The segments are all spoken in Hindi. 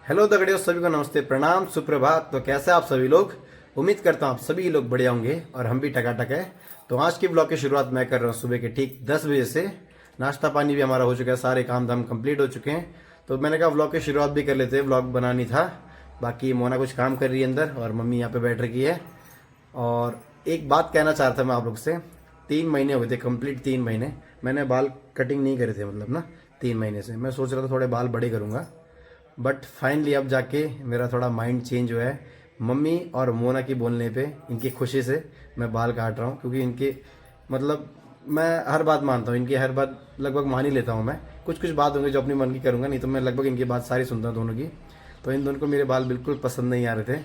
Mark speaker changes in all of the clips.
Speaker 1: हेलो दगड़ियों, सभी को नमस्ते, प्रणाम, सुप्रभात। तो कैसे आप सभी लोग? उम्मीद करता हूँ आप सभी लोग बढ़िया होंगे और हम भी टकाटक है। तो आज की ब्लॉग की शुरुआत मैं कर रहा हूँ सुबह के ठीक 10 बजे से। नाश्ता पानी भी हमारा हो चुका है, सारे काम धाम कंप्लीट हो चुके हैं। तो मैंने कहा ब्लॉग की शुरुआत भी कर लेते हैं, ब्लॉग बनानी था। बाकी मोना कुछ काम कर रही है अंदर और मम्मी यहाँ पे बैठ रखी है। और एक बात कहना चाह रहा था मैं आप लोग से। 3 महीने हो गए थे, कंप्लीट 3 महीने मैंने बाल कटिंग नहीं करे थे, मतलब ना 3 महीने से मैं सोच रहा था थोड़े बाल बड़े करूँगा। बट फाइनली अब जाके मेरा थोड़ा माइंड चेंज हुआ है। मम्मी और मोना की बोलने पे, इनकी खुशी से मैं बाल काट रहा हूँ, क्योंकि इनके मतलब मैं हर बात मानता हूँ, इनकी हर बात लगभग मान ही लेता हूँ मैं। कुछ कुछ बात होंगी जो अपनी मन की करूँगा, नहीं तो मैं लगभग इनकी बात सारी सुनता हूँ दोनों की। तो इन दोनों को मेरे बाल बिल्कुल पसंद नहीं आ रहे थे।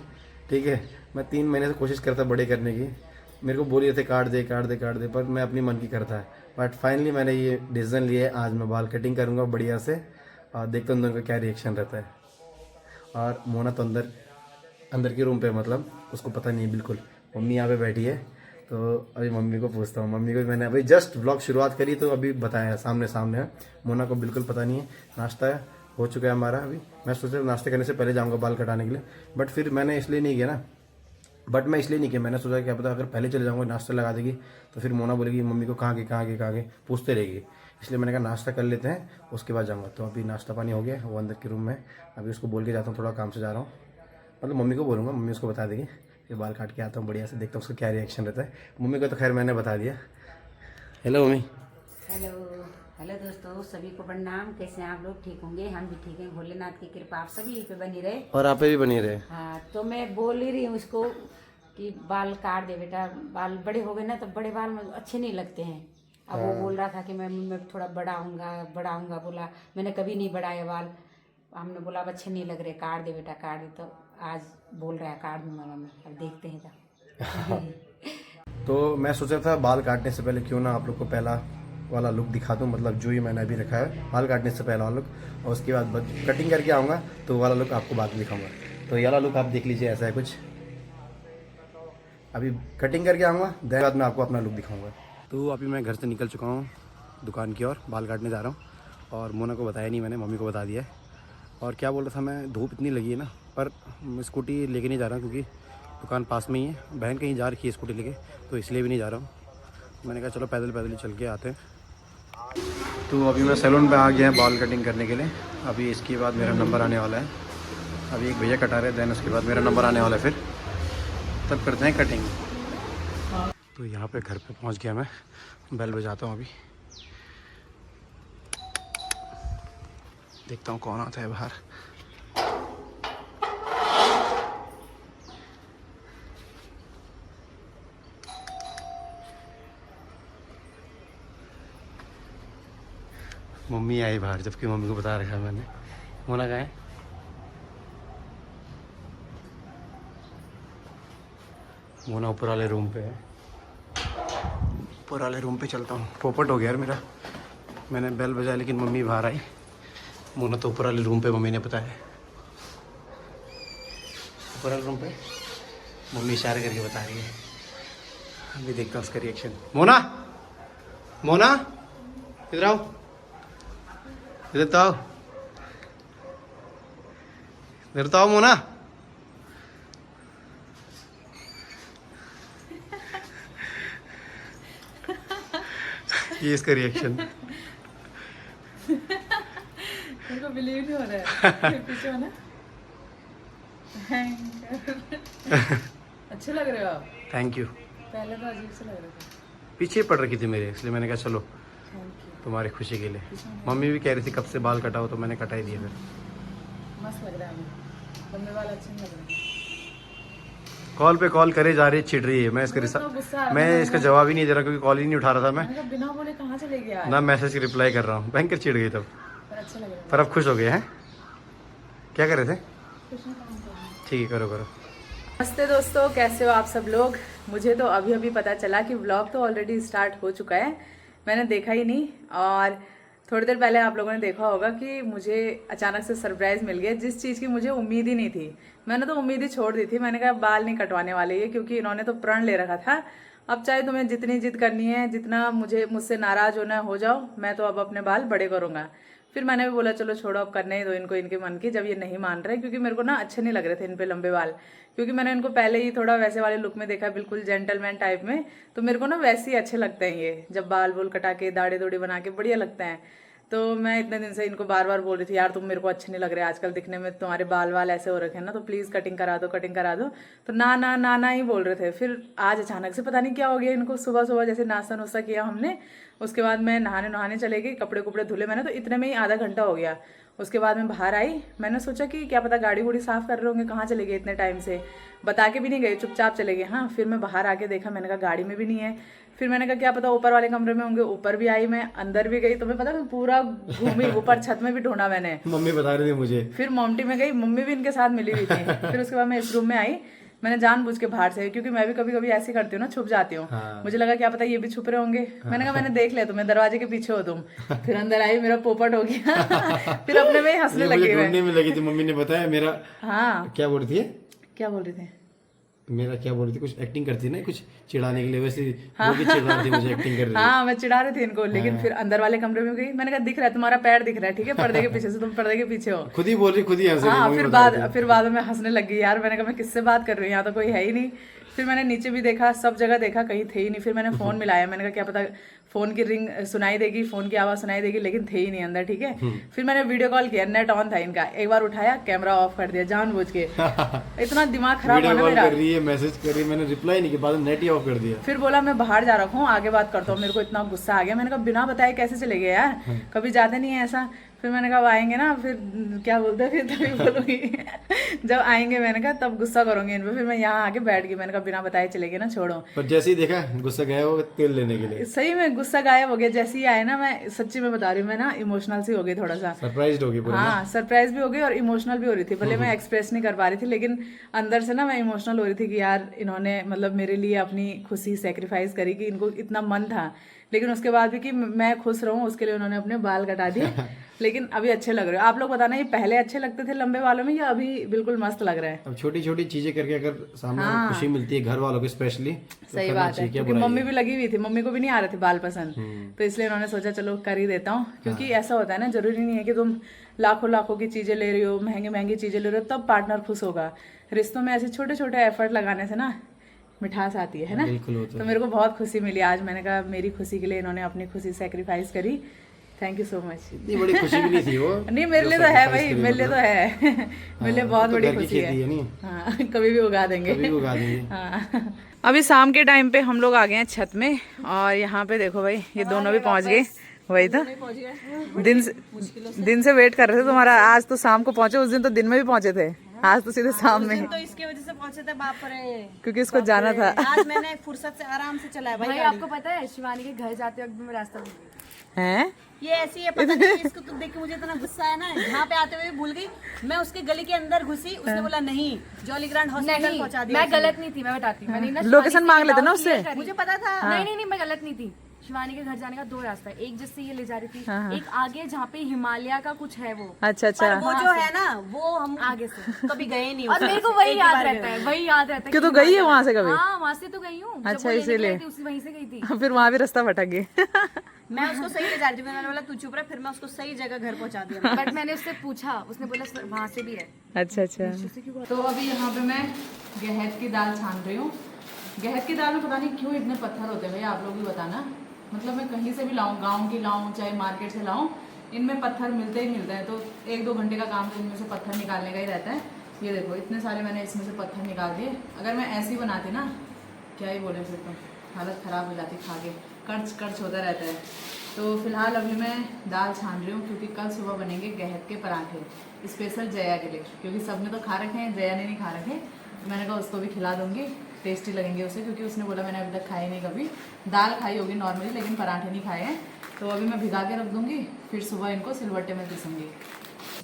Speaker 1: ठीक है, मैं 3 महीने से कोशिश करता बड़े करने की। मेरे को बोल रहे थे काट दे काट दे काट दे, पर मैं अपनी मन की करता है। बट फाइनली मैंने ये डिसीजन लिया है, आज मैं बाल कटिंग करूँगा बढ़िया से। और देखता हूँ उनका क्या रिएक्शन रहता है। और मोना तो अंदर अंदर के रूम पे, मतलब उसको पता नहीं है बिल्कुल। मम्मी यहाँ पे बैठी है, तो अभी मम्मी को पूछता हूँ। मम्मी को भी मैंने अभी जस्ट व्लॉग शुरुआत करी तो अभी बताया, सामने सामने है। मोना को बिल्कुल पता नहीं है। नाश्ता हो चुका है हमारा। अभी मैं सोचा नाश्ते करने से पहले जाऊँगा बाल कटाने के लिए, बट फिर मैंने इसलिए नहीं किया ना। बट मैं इसलिए नहीं किया, मैंने सोचा क्या पता अगर पहले चले जाऊँगा नाश्ता लगा देगी तो फिर मोना बोलेगी मम्मी को कहाँ गए कहाँ गए कहाँ गए, पूछते रहेगी। इसलिए मैंने कहा नाश्ता कर लेते हैं, उसके बाद जाऊँगा। तो अभी नाश्ता पानी हो गया, वो अंदर के रूम में। अभी उसको बोल के जाता हूँ, थोड़ा काम से जा रहा हूँ। मतलब मम्मी को बोलूँगा, मम्मी उसको बता देगी। फिर बाल काट के आता हूँ बढ़िया से, देखता हूँ उसका क्या रिएक्शन रहता है। मम्मी को तो खैर मैंने बता दिया। Hello mummy.
Speaker 2: हेलो। हेलो दोस्तों, सभी को प्रणाम। कैसे हैं आप लोग? ठीक होंगे, हम भी ठीक हैं। भोलेनाथ की कृपा आप सभी पे बनी रहे।
Speaker 1: और आप भी बनी रहे।
Speaker 2: हाँ, तो मैं बोल ही रही हूँ उसको कि बाल काट दे बेटा। बाल बड़े हो गए ना तो बड़े बाल में अच्छे नहीं लगते हैं। अब वो बोल रहा था कि मैं थोड़ा बढ़ाऊंगा बढ़ाऊंगा। बोला मैंने कभी नहीं बढ़ाए बाल। हमने बोला अब अच्छे नहीं लग रहे, काट दे बेटा काट दे। तो आज बोल रहा है काट दूंगा मम्मी, अब देखते हैं क्या।
Speaker 1: तो मैं सोचा था बाल काटने से पहले क्यों ना आप लोग को पहला वाला लुक दिखा दूँ, मतलब जो ही मैंने अभी रखा है बाल काटने से पहला वाला लुक। और उसके बाद कटिंग करके आऊँगा तो वो वाला लुक आपको बाद में दिखाऊंगा। तो ये वाला लुक आप देख लीजिए, ऐसा है कुछ। अभी कटिंग करके आऊँगा, देर बाद मैं आपको अपना लुक दिखाऊंगा। तो अभी मैं घर से निकल चुका हूँ दुकान की ओर, बाल काटने जा रहा हूँ। और मोना को बताया नहीं मैंने, मम्मी को बता दिया है। और क्या बोल रहा था मैं, धूप इतनी लगी है ना, पर स्कूटी लेके नहीं जा रहा क्योंकि दुकान पास में ही है। बहन कहीं जा रखी है स्कूटी लेके, तो इसलिए भी नहीं जा रहा हूँ। मैंने कहा चलो पैदल पैदल ही चल के आते हैं। तो अभी मैं सैलून पे आ गया बाल कटिंग करने के लिए। अभी इसके बाद मेरा नंबर आने वाला है। अभी एक भैया कटा रहे, देन उसके बाद मेरा नंबर आने वाला है, फिर तब करते हैं कटिंग। तो यहाँ पे घर पे पहुँच गया मैं, बेल बजाता हूँ अभी, देखता हूँ कौन आता है बाहर। मम्मी आई बाहर, जबकि मम्मी को बता रखा है मैंने। मोना कहाँ है? मोना ऊपर वाले रूम पे है। ऊपर वाले रूम पे चलता हूँ। पोपट हो गया यार मेरा। मैंने बेल बजाया लेकिन मम्मी बाहर आई। मोना तो ऊपर वाले रूम पे, मम्मी ने बताया। ऊपर वाले रूम पे मम्मी इशारे करके बता रही है। अभी देखता हूँ उसका रिएक्शन। मोना, मोना इधर आओ, इधर तो आओ, इधर तो आओ मोना। ये इसका रिएक्शन।
Speaker 3: मेरे को बिलीव नहीं हो रहा है। पीछे हो ना। अच्छे लग रहे हो आप।
Speaker 1: Thank you.
Speaker 3: पहले तो अजीब से लग रहे थे।
Speaker 1: पीछे पड़ रखी थी मेरे, इसलिए मैंने कहा चलो
Speaker 3: थैंक यू।
Speaker 1: तुम्हारी खुशी के लिए। मम्मी भी कह रही थी कब से बाल कटाओ, तो मैंने कटा ही दिया फिर।
Speaker 3: मस्त लग रहा है हमें। लंबे वाला अच्छे नहीं लग रहे।
Speaker 1: कॉल पे कॉल करे जा रही है, चिढ़ रही है। मैं इसका
Speaker 3: मुझे तो गुस्सा आ रहा है।
Speaker 1: मैं इसका जवाब ही नहीं दे रहा क्योंकि कॉल ही नहीं उठा रहा था मैं।
Speaker 3: मैंने कहा बिना बोले कहाँ चले गया
Speaker 1: ना मैसेज की रिप्लाई कर रहा हूँ, भयंकर चिढ़ गई तब।
Speaker 3: पर अच्छे लग रहे हैं।
Speaker 1: पर अब खुश हो गए हैं। क्या कर रहे थे?
Speaker 3: कुछ नहीं काम कर रहे।
Speaker 1: ठीक है, करो करो।
Speaker 3: नमस्ते दोस्तों, कैसे हो आप सब लोग? मुझे तो अभी अभी पता चला कि व्लॉग तो ऑलरेडी स्टार्ट हो चुका है। मैंने देखा ही नहीं। और थोड़ी देर पहले आप लोगों ने देखा होगा कि मुझे अचानक से सरप्राइज़ मिल गया, जिस चीज़ की मुझे उम्मीद ही नहीं थी। मैंने तो उम्मीद ही छोड़ दी थी। मैंने कहा बाल नहीं कटवाने वाले ये, क्योंकि इन्होंने तो प्रण ले रखा था। अब चाहे तुम्हें जितनी जिद करनी है, जितना मुझसे नाराज़ होना हो जाओ, मैं तो अब अपने बाल बड़े करूँगा। फिर मैंने भी बोला चलो छोड़ो अब करने ही दो इनको इनके मन की, जब ये नहीं मान रहे, क्योंकि मेरे को ना अच्छे नहीं लग रहे थे इन पे लंबे बाल, क्योंकि मैंने इनको पहले ही थोड़ा वैसे वाले लुक में देखा, बिल्कुल जेंटलमैन टाइप में, तो मेरे को ना वैसे ही अच्छे लगते हैं ये, जब बाल वोल कटा के दाढ़ी दूढ़ी बना के बढ़िया लगते हैं। तो मैं इतने दिन से इनको बार बार बोल रही थी यार तुम मेरे को अच्छे नहीं लग रहे आजकल दिखने में, तुम्हारे बाल वाल ऐसे हो रखे हैं ना, तो प्लीज़ कटिंग करा दो कटिंग करा दो। तो ना ना ना ना ही बोल रहे थे। फिर आज अचानक से पता नहीं क्या हो गया इनको, सुबह सुबह जैसे नाश्ता नुश्ता किया हमने, उसके बाद मैं नहाने चले गई, कपड़े कुपड़े धुले मैंने, तो इतने में ही आधा घंटा हो गया। उसके बाद मैं बाहर आई, मैंने सोचा कि क्या पता गाड़ी वूड़ी साफ़ कर रहे होंगे, कहाँ चले गए इतने टाइम से, बता के भी नहीं गए, चुपचाप चले गए। हाँ, फिर मैं बाहर आके देखा, मैंने कहा गाड़ी में भी नहीं है। फिर मैंने कहा क्या पता ऊपर वाले कमरे में होंगे, ऊपर भी आई मैं, अंदर भी गई, तुम्हें पता मैं पूरा घूमी, ऊपर छत में भी ढूंढा मैंने।
Speaker 1: मम्मी बता रही थी मुझे।
Speaker 3: फिर मोमटी में गई, मम्मी भी इनके साथ मिली हुई थी। फिर उसके बाद मैं इस रूम में आई, मैंने जानबूझ के बाहर से, क्योंकि मैं भी कभी कभी ऐसे करती हूँ ना, छुप जाती हूँ।
Speaker 1: हाँ।
Speaker 3: मुझे लगा क्या पता ये भी छुप रहे होंगे। मैंने कहा मैंने देख लिया तुम्हें, दरवाजे के पीछे हो तुम। फिर अंदर आई, मेरा पोपट हो गया। फिर अपने में ही हंसने लगी।
Speaker 1: ढूंढने में लगी थी, मम्मी ने बताया मेरा।
Speaker 3: हाँ,
Speaker 1: क्या बोल रही थी?
Speaker 3: क्या बोल रहे थे?
Speaker 1: मेरा क्या बोल रही थी, कुछ एक्टिंग करती ना, कुछ चिढ़ाने के लिए, वैसे वो भी चिढ़ा रही थी मुझे, एक्टिंग कर रही थी।
Speaker 3: हाँ, मैं चिढ़ा रही थी इनको, लेकिन फिर अंदर वाले कमरे में गई, मैंने कहा दिख रहा है तुम्हारा पैर दिख रहा है, ठीक है, पर्दे के पीछे से, तुम पर्दे के पीछे हो।
Speaker 1: खुद ही बोल रही, खुद ही हंस रही।
Speaker 3: हाँ,
Speaker 1: मम्मी
Speaker 3: फिर
Speaker 1: बता रही थी।
Speaker 3: बाद में हंसने लगी यार। मैंने कहा मैं किससे बात कर रही हूँ, यहाँ तो कोई है ही नहीं। फिर मैंने नीचे भी देखा, सब जगह देखा, कहीं थे ही नहीं। फिर मैंने फोन मिलाया, मैंने कहा क्या पता फोन की रिंग सुनाई देगी, फोन की आवाज सुनाई देगी, लेकिन थे ही नहीं अंदर, ठीक है। फिर मैंने वीडियो कॉल किया, नेट ऑन था इनका, एक बार उठाया, कैमरा ऑफ कर दिया जानबूझ के। इतना दिमाग खराब हुआ ना मेरा।
Speaker 1: कर रही है, मैसेज कर रही है, मैंने रिप्लाई नहीं किया, बाद में नेट ही ऑफ कर दिया।
Speaker 3: फिर बोला मैं बाहर जा रखा हूँ, आगे बात करता हूँ। मेरे को इतना गुस्सा आ गया, मैंने कहा बिना बताए कैसे चले गए यार, कभी जाते नहीं है ऐसा। फिर मैंने कहा आएंगे ना, फिर क्या बोलते हैं, फिर तभी बोलूंगी। जब आएंगे मैंने कहा तब गुस्सा करूंगी इन पे। फिर मैं यहाँ आके बैठ गई, मैंने कहा बिना बताए चले गए ना, छोड़ो।
Speaker 1: पर जैसे ही देखा गुस्सा गया वो तेल लेने के लिए,
Speaker 3: सही में गुस्सा गायब हो गया। जैसे ही आए ना, मैं सच्ची में बता रही हूँ, मैं ना इमोशनल सी हो गई थोड़ा सा,
Speaker 1: सरप्राइज्ड हो गई पूरी।
Speaker 3: हाँ, सरप्राइज भी हो गई और इमोशनल भी हो रही थी। भले मैं एक्सप्रेस नहीं कर पा रही थी, लेकिन अंदर से ना मैं इमोशनल हो रही थी कि यार इन्होंने मतलब मेरे लिए अपनी खुशी सेक्रीफाइस करी, कि इनको इतना मन था, लेकिन उसके बाद भी कि मैं खुश रहूं उसके लिए उन्होंने अपने बाल कटा दिए। लेकिन अभी अच्छे लग रहे हो। आप लोग बताना, ये पहले अच्छे लगते थे लंबे बालों में, या अभी बिल्कुल मस्त लग रहे हैं?
Speaker 1: अब छोटी छोटी चीजें करके अगर सामने वालों को खुशी मिलती है, घर वालों को स्पेशली,
Speaker 3: सही बात है, क्योंकि मम्मी भी लगी हुई थी, मम्मी को भी नहीं आ रहे थे बाल पसंद, तो इसलिए उन्होंने सोचा चलो कर ही देता हूँ। क्योंकि ऐसा होता है ना, जरूरी नहीं है कि तुम लाखों लाखों की चीजें ले रही हो, महंगी महंगी चीजें ले रहे हो तब पार्टनर खुश होगा। रिश्तों में ऐसे छोटे छोटे एफर्ट लगाने से ना मिठास आती है ना। तो मेरे को बहुत खुशी मिली आज। मैंने कहा मेरी खुशी के लिए इन्होंने अपनी खुशी सेक्रीफाइस करी, थैंक यू सो मच।
Speaker 1: इतनी बड़ी खुशी भी नहीं थी वो।
Speaker 3: नहीं, मेरे लिए तो है भाई, मेरे लिए तो है। मेरे लिए बहुत बड़ी खुशी है। हाँ, कभी भी उगा देंगे। हाँ। अभी शाम के टाइम पे हम लोग आ गए हैं छत में, और यहाँ पे देखो भाई ये दोनों भी पहुँच गए। वही तो दिन से वेट कर रहे थे तुम्हारा। आज तो शाम को पहुँचे, उस दिन तो दिन में भी पहुँचे थे, आज तो सीधे शाम में।
Speaker 4: तो इसके वजह से पहुंचे थे, बाप रे,
Speaker 3: क्योंकि इसको जाना था।
Speaker 4: आज मैंने फुर्सत से आराम से चलाया भाई।
Speaker 2: आपको पता है शिवानी के घर जाते वक्त मैं रास्ता भूल गई।
Speaker 3: हैं?
Speaker 4: ये ऐसी है, पता नहीं इसको तो देख के मुझे इतना गुस्सा है ना, यहाँ पे आते हुए भूल गई। मैं उसके गली के अंदर घुसी, उसने बोला नहीं, जॉली ग्रांड हॉस्पिटल पहुंचा दिया।
Speaker 2: मैं गलत नहीं थी, मैं बताती हूँ। मैंने ना
Speaker 3: लोकेशन मांग लेते ना उससे।
Speaker 4: मुझे पता था।
Speaker 2: नहीं, मैं गलत नहीं थी। शिवानी के घर जाने का दो रास्ता है, एक जिससे ये ले जा रही थी, एक आगे जहाँ पे हिमालय का कुछ है वो।
Speaker 3: अच्छा अच्छा।
Speaker 4: वो जो है ना, वो हम
Speaker 2: आगे से
Speaker 4: कभी गए नहीं।
Speaker 2: और मेरे को वही याद रहता है, वही याद रहता है।
Speaker 3: क्यों, तो गई है वहाँ से कभी?
Speaker 2: हाँ, वहाँ से तो गई हूँ।
Speaker 3: अच्छा, इसीलिए
Speaker 2: वहीं से गई थी।
Speaker 3: फिर वहाँ भी रास्ता भटक गई।
Speaker 4: मैं उसको सही ले जा रही थी, मैंने बोला तू चुप रह, फिर मैं उसको सही जगह घर पहुंचा दिया।
Speaker 2: बट मैंने उससे पूछा, उसने बोला वहाँ से भी है।
Speaker 3: अच्छा अच्छा। तो अभी यहाँ पे मैं गहत की दाल छान रही हूँ। गहत की दाल में पता नहीं क्यों इतने पत्थर होते हैं भाई, आप लोग भी बताना। मतलब मैं कहीं से भी लाऊं, गांव की लाऊं चाहे मार्केट से लाऊं, इनमें पत्थर मिलते ही मिलते हैं। तो 1-2 घंटे का काम तो इनमें से पत्थर निकालने का ही रहता है। ये देखो इतने सारे मैंने इसमें से पत्थर निकाल दिए। अगर मैं ऐसे ही बनाती ना, क्या ही बोले, फिर तो हालत ख़राब हो जाती, खा के कर्च कर्च होता रहता है। तो फिलहाल अभी मैं दाल छान रही हूँ, क्योंकि कल सुबह बनेंगे गहत के पराठे स्पेशल जया के लिए, क्योंकि सबने तो खा रखे हैं, जया ने नहीं खा रखे। तो मैंने कहा उसको भी खिला दूंगी, टेस्टी लगेंगे उसे, क्योंकि उसने बोला मैंने अभी तक खाए नहीं कभी। दाल खाई होगी नॉर्मली, लेकिन पराठे नहीं खाए हैं। तो अभी मैं भिगा के रख दूंगी, फिर सुबह इनको सिलबट्टे में पीसूंगी।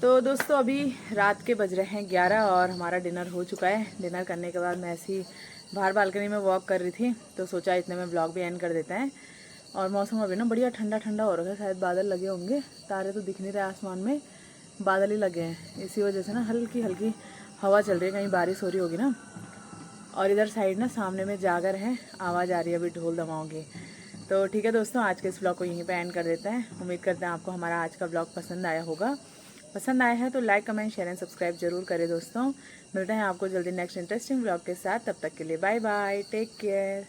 Speaker 3: तो दोस्तों अभी रात के बज रहे हैं 11 और हमारा डिनर हो चुका है। डिनर करने के बाद मैं ऐसी ही बाहर बालकनी में वॉक कर रही थी, तो सोचा इतने में ब्लॉग भी एंड कर देते हैं। और मौसम अभी ना बढ़िया ठंडा ठंडा हो रहा है, शायद बादल लगे होंगे, तारे तो दिख नहीं रहे आसमान में, बादल ही लगे हैं। इसी वजह से ना हल्की हल्की हवा चल रही है, कहीं बारिश हो रही होगी ना। और इधर साइड ना सामने में जागर है, आवाज़ आ रही है अभी ढोल दमाओं की। तो ठीक है दोस्तों, आज के इस ब्लॉग को यहीं पे एंड कर देते हैं। उम्मीद करते हैं आपको हमारा आज का ब्लॉग पसंद आया होगा। पसंद आया है तो like, comment, share and subscribe जरूर करें दोस्तों। मिलते हैं आपको जल्दी नेक्स्ट इंटरेस्टिंग ब्लॉग के साथ। तब तक के लिए बाय बाय, टेक केयर।